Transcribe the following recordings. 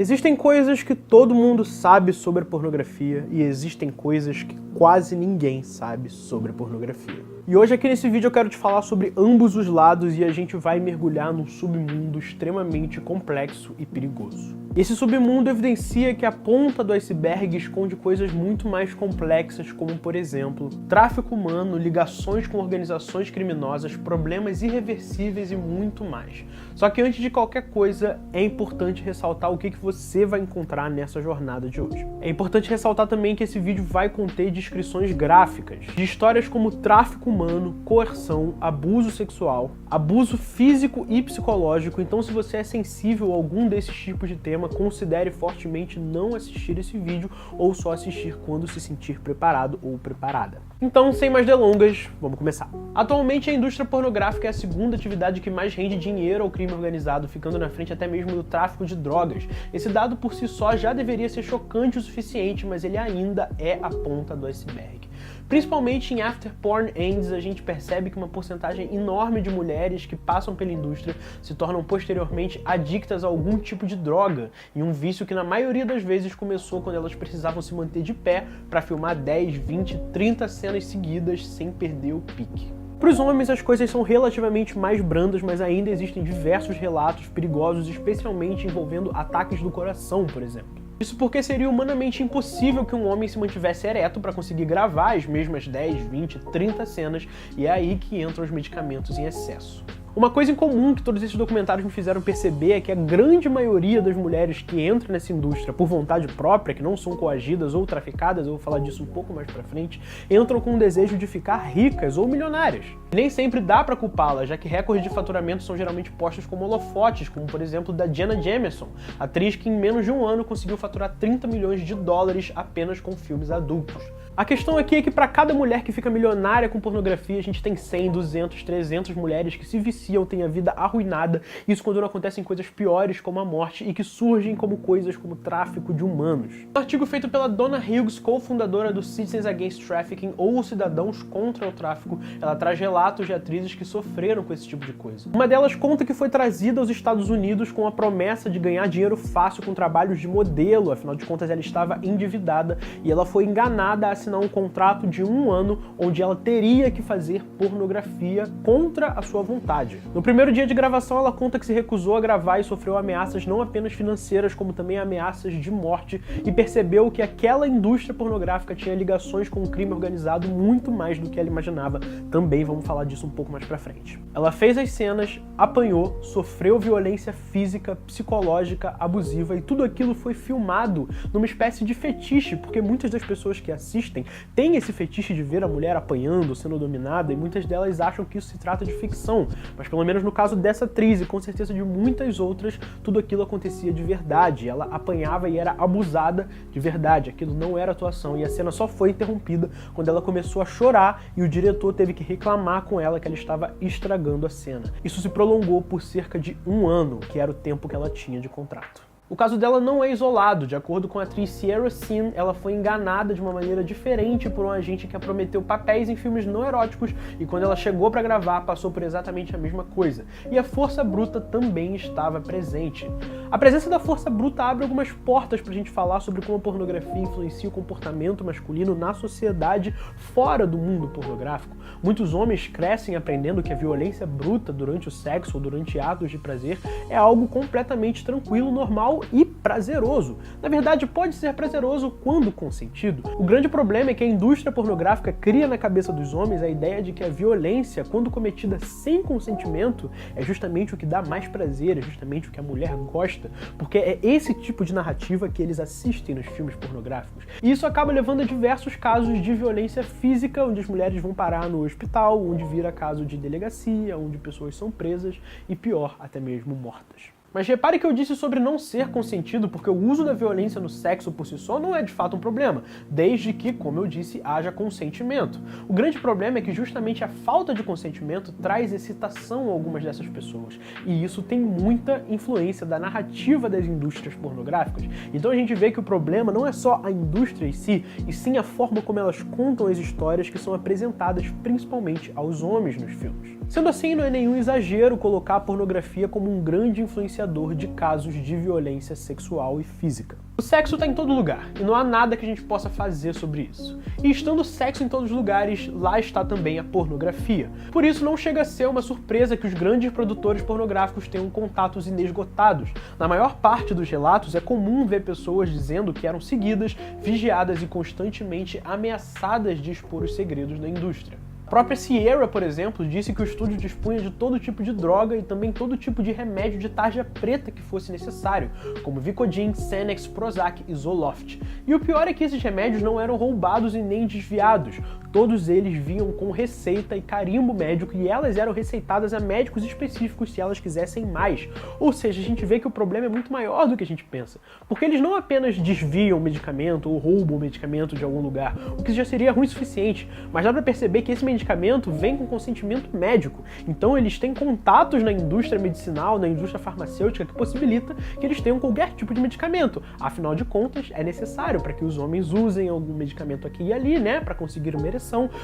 Existem coisas que todo mundo sabe sobre pornografia e existem coisas que quase ninguém sabe sobre pornografia. E hoje aqui nesse vídeo eu quero te falar sobre ambos os lados e a gente vai mergulhar num submundo extremamente complexo e perigoso. Esse submundo evidencia que a ponta do iceberg esconde coisas muito mais complexas, como, por exemplo, tráfico humano, ligações com organizações criminosas, problemas irreversíveis e muito mais. Só que antes de qualquer coisa, é importante ressaltar o que você vai encontrar nessa jornada de hoje. É importante ressaltar também que esse vídeo vai conter descrições gráficas de histórias como tráfico humano, coerção, abuso sexual, abuso físico e psicológico. Então, se você é sensível a algum desses tipos de tema, considere fortemente não assistir esse vídeo ou só assistir quando se sentir preparado ou preparada. Então, sem mais delongas, vamos começar. Atualmente, a indústria pornográfica é a segunda atividade que mais rende dinheiro ao crime organizado, ficando na frente até mesmo do tráfico de drogas. Esse dado por si só já deveria ser chocante o suficiente, mas ele ainda é a ponta do iceberg. Principalmente em After Porn Ends, a gente percebe que uma porcentagem enorme de mulheres que passam pela indústria se tornam posteriormente adictas a algum tipo de droga, e um vício que na maioria das vezes começou quando elas precisavam se manter de pé para filmar 10, 20, 30 cenas seguidas sem perder o pique. Para os homens, as coisas são relativamente mais brandas, mas ainda existem diversos relatos perigosos, especialmente envolvendo ataques do coração, por exemplo. Isso porque seria humanamente impossível que um homem se mantivesse ereto para conseguir gravar as mesmas 10, 20, 30 cenas, e é aí que entram os medicamentos em excesso. Uma coisa em comum que todos esses documentários me fizeram perceber é que a grande maioria das mulheres que entram nessa indústria por vontade própria, que não são coagidas ou traficadas, eu vou falar disso um pouco mais pra frente, entram com o desejo de ficar ricas ou milionárias. E nem sempre dá pra culpá-las, já que recordes de faturamento são geralmente postos como holofotes, como por exemplo da Jenna Jameson, atriz que em menos de um ano conseguiu faturar 30 milhões de dólares apenas com filmes adultos. A questão aqui é que para cada mulher que fica milionária com pornografia, a gente tem 100, 200, 300 mulheres que se viciam, têm a vida arruinada, isso quando não acontecem coisas piores como a morte e que surgem como coisas como tráfico de humanos. Um artigo feito pela Donna Hughes, co-fundadora do Citizens Against Trafficking, ou Cidadãos contra o Tráfico, ela traz relatos de atrizes que sofreram com esse tipo de coisa. Uma delas conta que foi trazida aos Estados Unidos com a promessa de ganhar dinheiro fácil com trabalhos de modelo, afinal de contas ela estava endividada e ela foi enganada a assinar um contrato de 1 ano onde ela teria que fazer pornografia contra a sua vontade. No primeiro dia de gravação, ela conta que se recusou a gravar e sofreu ameaças não apenas financeiras, como também ameaças de morte, e percebeu que aquela indústria pornográfica tinha ligações com o crime organizado muito mais do que ela imaginava. Também vamos falar disso um pouco mais pra frente. Ela fez as cenas, apanhou, sofreu violência física, psicológica, abusiva, e tudo aquilo foi filmado numa espécie de fetiche, porque muitas das pessoas que assistem têm esse fetiche de ver a mulher apanhando, sendo dominada, e muitas delas acham que isso se trata de ficção, mas pelo menos no caso dessa atriz, e com certeza de muitas outras, tudo aquilo acontecia de verdade. Ela apanhava e era abusada de verdade, aquilo não era atuação, e a cena só foi interrompida quando ela começou a chorar e o diretor teve que reclamar com ela que ela estava estragando a cena. Isso se prolongou por cerca de 1 ano, que era o tempo que ela tinha de contrato. O caso dela não é isolado. De acordo com a atriz Sierra Sin, ela foi enganada de uma maneira diferente por um agente que a prometeu papéis em filmes não eróticos, e quando ela chegou para gravar, passou por exatamente a mesma coisa. E a força bruta também estava presente. A presença da força bruta abre algumas portas pra gente falar sobre como a pornografia influencia o comportamento masculino na sociedade fora do mundo pornográfico. Muitos homens crescem aprendendo que a violência bruta durante o sexo ou durante atos de prazer é algo completamente tranquilo, normal e prazeroso. Na verdade, pode ser prazeroso quando consentido. O grande problema é que a indústria pornográfica cria na cabeça dos homens a ideia de que a violência, quando cometida sem consentimento, é justamente o que dá mais prazer, é justamente o que a mulher gosta, porque é esse tipo de narrativa que eles assistem nos filmes pornográficos. E isso acaba levando a diversos casos de violência física, onde as mulheres vão parar no hospital, onde vira caso de delegacia, onde pessoas são presas e, pior, até mesmo mortas. Mas repare que eu disse sobre não ser consentido, porque o uso da violência no sexo por si só não é de fato um problema, desde que, como eu disse, haja consentimento. O grande problema é que justamente a falta de consentimento traz excitação a algumas dessas pessoas, e isso tem muita influência da narrativa das indústrias pornográficas. Então a gente vê que o problema não é só a indústria em si, e sim a forma como elas contam as histórias que são apresentadas principalmente aos homens nos filmes. Sendo assim, não é nenhum exagero colocar a pornografia como um grande influenciador noticiador de casos de violência sexual e física. O sexo está em todo lugar, e não há nada que a gente possa fazer sobre isso. E estando o sexo em todos os lugares, lá está também a pornografia. Por isso não chega a ser uma surpresa que os grandes produtores pornográficos tenham contatos inesgotados. Na maior parte dos relatos, é comum ver pessoas dizendo que eram seguidas, vigiadas e constantemente ameaçadas de expor os segredos da indústria. A própria Sierra, por exemplo, disse que o estúdio dispunha de todo tipo de droga e também todo tipo de remédio de tarja preta que fosse necessário, como Vicodin, Xanax, Prozac e Zoloft. E o pior é que esses remédios não eram roubados e nem desviados. Todos eles vinham com receita e carimbo médico e elas eram receitadas a médicos específicos se elas quisessem mais. Ou seja, a gente vê que o problema é muito maior do que a gente pensa. Porque eles não apenas desviam o medicamento ou roubam o medicamento de algum lugar, o que já seria ruim o suficiente, mas dá pra perceber que esse medicamento vem com consentimento médico. Então eles têm contatos na indústria medicinal, na indústria farmacêutica, que possibilita que eles tenham qualquer tipo de medicamento. Afinal de contas, é necessário para que os homens usem algum medicamento aqui e ali, né, para conseguir uma ereção,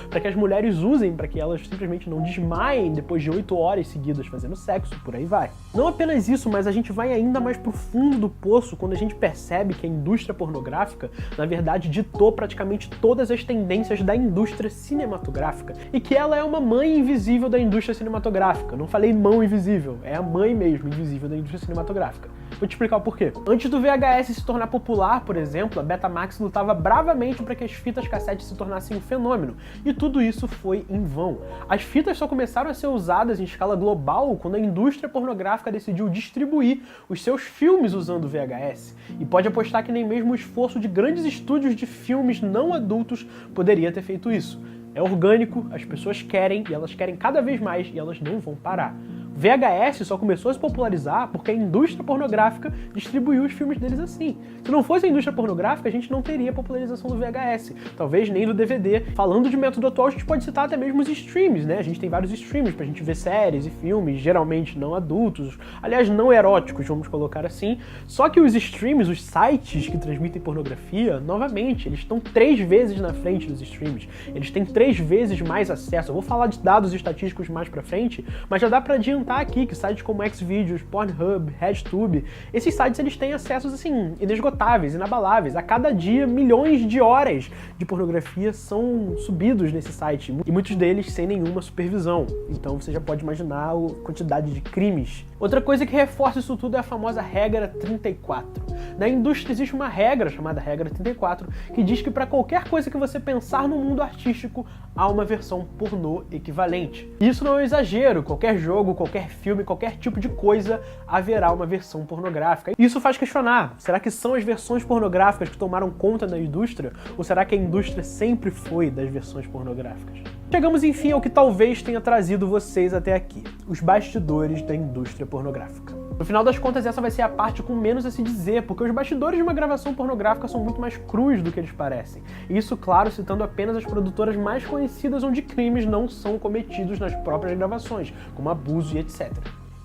para que as mulheres usem, para que elas simplesmente não desmaiem depois de 8 horas seguidas fazendo sexo, por aí vai. Não apenas isso, mas a gente vai ainda mais pro fundo do poço quando a gente percebe que a indústria pornográfica, na verdade, ditou praticamente todas as tendências da indústria cinematográfica e que ela é uma mãe invisível da indústria cinematográfica. Não falei mão invisível, é a mãe mesmo invisível da indústria cinematográfica. Vou te explicar o porquê. Antes do VHS se tornar popular, por exemplo, a Betamax lutava bravamente para que as fitas cassete se tornassem um fenômeno, e tudo isso foi em vão. As fitas só começaram a ser usadas em escala global quando a indústria pornográfica decidiu distribuir os seus filmes usando VHS. E pode apostar que nem mesmo o esforço de grandes estúdios de filmes não adultos poderia ter feito isso. É orgânico, as pessoas querem, e elas querem cada vez mais, e elas não vão parar. VHS só começou a se popularizar porque a indústria pornográfica distribuiu os filmes deles assim. Se não fosse a indústria pornográfica, a gente não teria a popularização do VHS, talvez nem do DVD. Falando de método atual, a gente pode citar até mesmo os streams, né? A gente tem vários streams pra gente ver séries e filmes, geralmente não adultos, aliás, não eróticos, vamos colocar assim. Só que os streams, os sites que transmitem pornografia, novamente, eles estão 3 vezes na frente dos streams. Eles têm 3 vezes mais acesso. Eu vou falar de dados estatísticos mais pra frente, mas já dá pra adiantar aqui que sites como Xvideos, Pornhub, RedTube, esses sites eles têm acessos assim inesgotáveis, inabaláveis. A cada dia milhões de horas de pornografia são subidos nesse site e muitos deles sem nenhuma supervisão. Então você já pode imaginar a quantidade de crimes. Outra coisa que reforça isso tudo é a famosa regra 34. Na indústria existe uma regra chamada regra 34 que diz que para qualquer coisa que você pensar no mundo artístico há uma versão pornô equivalente. E isso não é um exagero, qualquer jogo, qualquer filme, qualquer tipo de coisa haverá uma versão pornográfica. Isso faz questionar, será que são as versões pornográficas que tomaram conta da indústria? Ou será que a indústria sempre foi das versões pornográficas? Chegamos enfim ao que talvez tenha trazido vocês até aqui, os bastidores da indústria pornográfica. No final das contas, essa vai ser a parte com menos a se dizer, porque os bastidores de uma gravação pornográfica são muito mais crus do que eles parecem. E isso, claro, citando apenas as produtoras mais conhecidas onde crimes não são cometidos nas próprias gravações, como abuso e etc.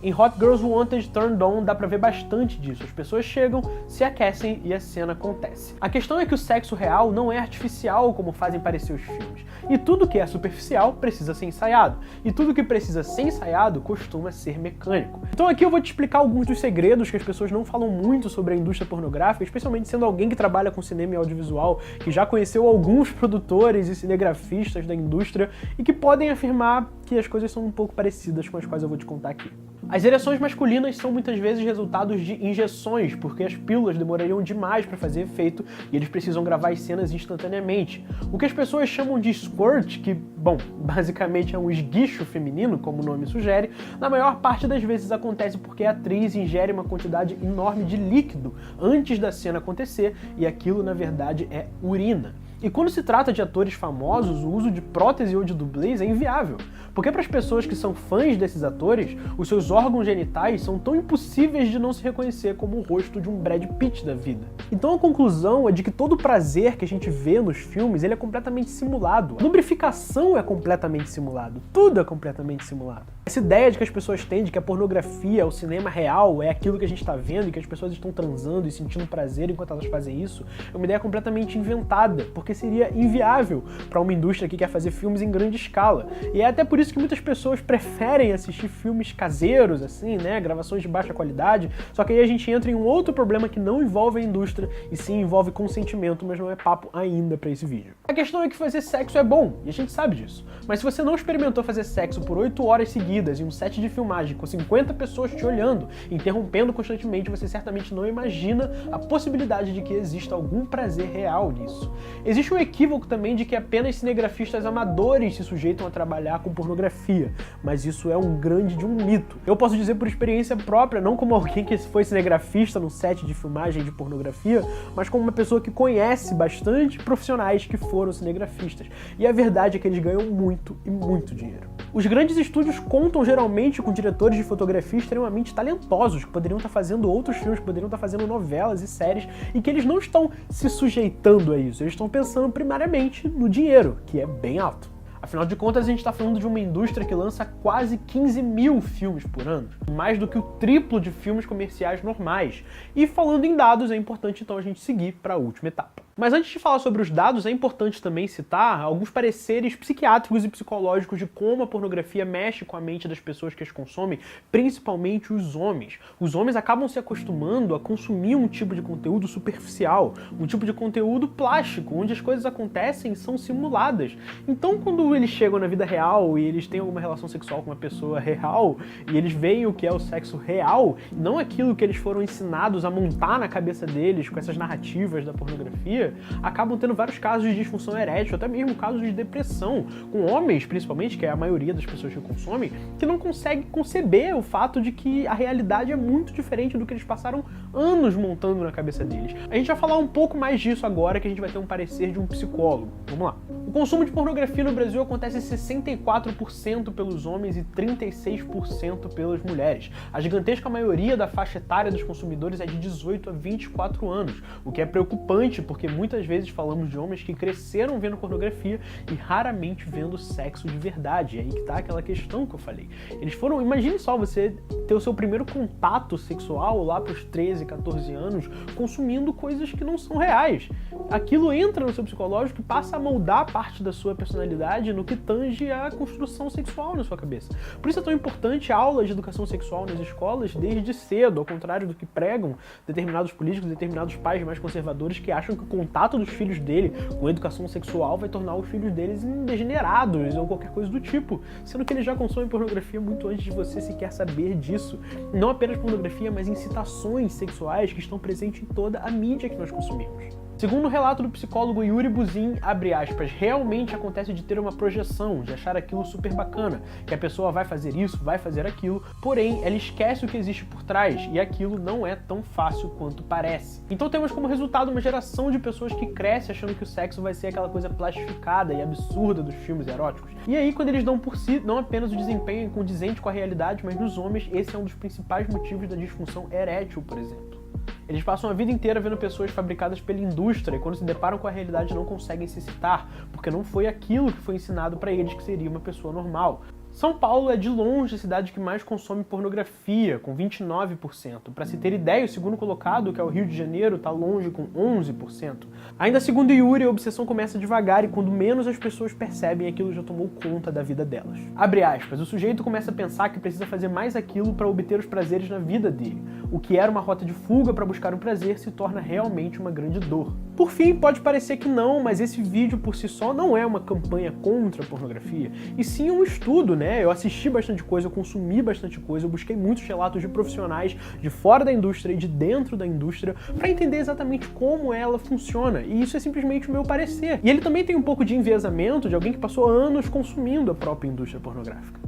Em Hot Girls Wanted Turned On dá pra ver bastante disso. As pessoas chegam, se aquecem e a cena acontece. A questão é que o sexo real não é artificial como fazem parecer os filmes. E tudo que é superficial precisa ser ensaiado. E tudo que precisa ser ensaiado costuma ser mecânico. Então aqui eu vou te explicar alguns dos segredos que as pessoas não falam muito sobre a indústria pornográfica, especialmente sendo alguém que trabalha com cinema e audiovisual, que já conheceu alguns produtores e cinegrafistas da indústria e que podem afirmar que as coisas são um pouco parecidas com as quais eu vou te contar aqui. As ereções masculinas são muitas vezes resultados de injeções, porque as pílulas demorariam demais para fazer efeito e eles precisam gravar as cenas instantaneamente. O que as pessoas chamam de squirt, que, bom, basicamente é um esguicho feminino, como o nome sugere, na maior parte das vezes acontece porque a atriz ingere uma quantidade enorme de líquido antes da cena acontecer e aquilo, na verdade, é urina. E quando se trata de atores famosos, o uso de prótese ou de dublês é inviável. Porque para as pessoas que são fãs desses atores, os seus órgãos genitais são tão impossíveis de não se reconhecer como o rosto de um Brad Pitt da vida. Então a conclusão é de que todo o prazer que a gente vê nos filmes, ele é completamente simulado. A lubrificação é completamente simulado. Tudo é completamente simulado. Essa ideia de que as pessoas têm de que a pornografia, o cinema real, é aquilo que a gente está vendo e que as pessoas estão transando e sentindo prazer enquanto elas fazem isso, é uma ideia completamente inventada, porque seria inviável para uma indústria que quer fazer filmes em grande escala. E é até por isso que muitas pessoas preferem assistir filmes caseiros, assim, né, gravações de baixa qualidade, só que aí a gente entra em um outro problema que não envolve a indústria, e sim envolve consentimento, mas não é papo ainda para esse vídeo. A questão é que fazer sexo é bom, e a gente sabe disso, mas se você não experimentou fazer sexo por 8 horas seguidas em um set de filmagem com 50 pessoas te olhando, interrompendo constantemente, você certamente não imagina a possibilidade de que exista algum prazer real nisso. Existe um equívoco também de que apenas cinegrafistas amadores se sujeitam a trabalhar com pornografia, mas isso é um grande mito. Eu posso dizer por experiência própria, não como alguém que foi cinegrafista num set de filmagem de pornografia, mas como uma pessoa que conhece bastante profissionais que foram cinegrafistas. E a verdade é que eles ganham muito e muito dinheiro. Os grandes estúdios contam geralmente com diretores de fotografia extremamente talentosos, que poderiam estar fazendo outros filmes, que poderiam estar fazendo novelas e séries, e que eles não estão se sujeitando a isso, eles estão pensando primariamente no dinheiro, que é bem alto. Afinal de contas, a gente está falando de uma indústria que lança quase 15 mil filmes por ano, mais do que o triplo de filmes comerciais normais. E falando em dados, é importante então a gente seguir para a última etapa. Mas antes de falar sobre os dados, é importante também citar alguns pareceres psiquiátricos e psicológicos de como a pornografia mexe com a mente das pessoas que as consomem, principalmente os homens. Os homens acabam se acostumando a consumir um tipo de conteúdo superficial, um tipo de conteúdo plástico, onde as coisas acontecem e são simuladas. Então, quando eles chegam na vida real e eles têm alguma relação sexual com uma pessoa real, e eles veem o que é o sexo real, não aquilo que eles foram ensinados a montar na cabeça deles com essas narrativas da pornografia, acabam tendo vários casos de disfunção erétil, até mesmo casos de depressão, com homens, principalmente, que é a maioria das pessoas que consomem, que não conseguem conceber o fato de que a realidade é muito diferente do que eles passaram anos montando na cabeça deles. A gente vai falar um pouco mais disso agora, que a gente vai ter um parecer de um psicólogo. Vamos lá. O consumo de pornografia no Brasil acontece 64% pelos homens e 36% pelas mulheres. A gigantesca maioria da faixa etária dos consumidores é de 18 a 24 anos, o que é preocupante porque muitas vezes falamos de homens que cresceram vendo pornografia e raramente vendo sexo de verdade. E aí que tá aquela questão que eu falei. Eles foram, imagine só você ter o seu primeiro contato sexual lá pros 13, 14 anos, consumindo coisas que não são reais. Aquilo entra no seu psicológico e passa a moldar parte da sua personalidade no que tange a construção sexual na sua cabeça. Por isso é tão importante a aula de educação sexual nas escolas desde cedo, ao contrário do que pregam determinados políticos, determinados pais mais conservadores que acham que o contato dos filhos dele com a educação sexual vai tornar os filhos deles degenerados ou qualquer coisa do tipo, sendo que eles já consomem pornografia muito antes de você sequer saber disso. Não apenas pornografia, mas incitações sexuais que estão presentes em toda a mídia que nós consumimos. Segundo o relato do psicólogo Yuri Buzin, abre aspas, realmente acontece de ter uma projeção, de achar aquilo super bacana, que a pessoa vai fazer isso, vai fazer aquilo, porém ela esquece o que existe por trás e aquilo não é tão fácil quanto parece. Então temos como resultado uma geração de pessoas que cresce achando que o sexo vai ser aquela coisa plastificada e absurda dos filmes eróticos. E aí quando eles dão por si, não apenas o desempenho condizente com a realidade, mas nos homens esse é um dos principais motivos da disfunção erétil, por exemplo. Eles passam a vida inteira vendo pessoas fabricadas pela indústria e quando se deparam com a realidade não conseguem se excitar, porque não foi aquilo que foi ensinado para eles que seria uma pessoa normal. São Paulo é de longe a cidade que mais consome pornografia, com 29%. Para se ter ideia, o segundo colocado, que é o Rio de Janeiro, está longe com 11%. Ainda segundo Yuri, a obsessão começa devagar e quando menos as pessoas percebem, aquilo já tomou conta da vida delas. Abre aspas, o sujeito começa a pensar que precisa fazer mais aquilo para obter os prazeres na vida dele. O que era uma rota de fuga para buscar um prazer se torna realmente uma grande dor. Por fim, pode parecer que não, mas esse vídeo por si só não é uma campanha contra a pornografia, e sim um estudo, né? Eu assisti bastante coisa, eu consumi bastante coisa, eu busquei muitos relatos de profissionais de fora da indústria e de dentro da indústria para entender exatamente como ela funciona, e isso é simplesmente o meu parecer. E ele também tem um pouco de enviesamento de alguém que passou anos consumindo a própria indústria pornográfica.